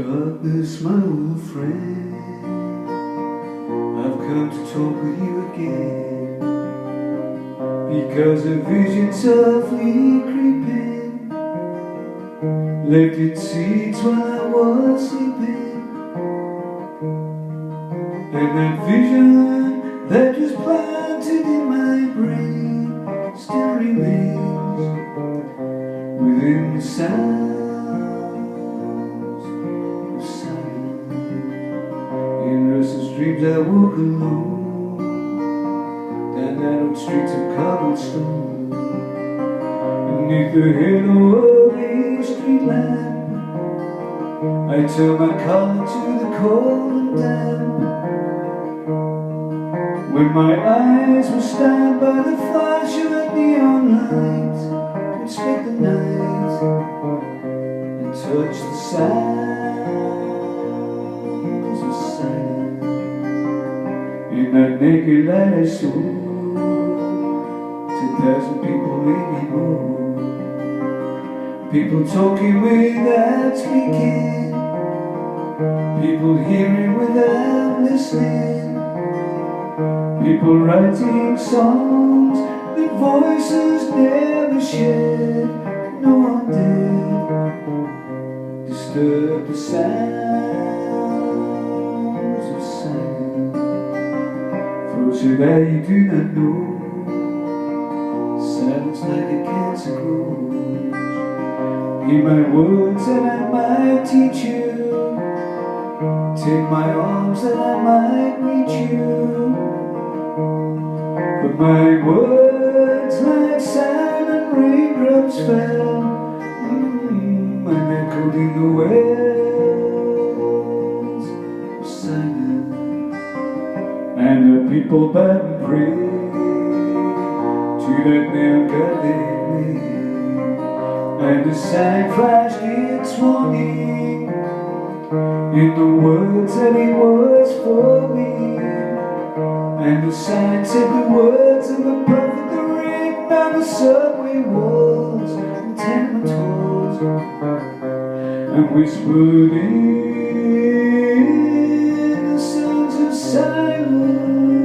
Darkness, my old friend, I've come to talk with you again, because a vision softly creeping left its seeds while I was sleeping, and that vision that was planted in my brain still remains within the sound. In restless dreams I walk alone down narrow streets of cobblestone, beneath the halo of a street lamp I turn my collar to the cold and damp. When my eyes were stabbed by the flash of a neon light, which split the night and touched the sounds of silence. In that naked light I saw 10,000 people, maybe more. People talking without speaking, people hearing without listening, people writing songs that voices never shared. No one dared disturb the sounds of silence. For so that you do not know, silence like a cancer grows. Hear my words that I might teach you, take my arms that I might reach you. But my words like silent raindrops fell, and echoed in the wells of silence. And the people bowed and prayed to that nail God they made, and the sign flashed its warning in the words that it was for me. And the sign said the words of a prophet that written on the subway walls and tenement halls, and whispered in the sounds of silence.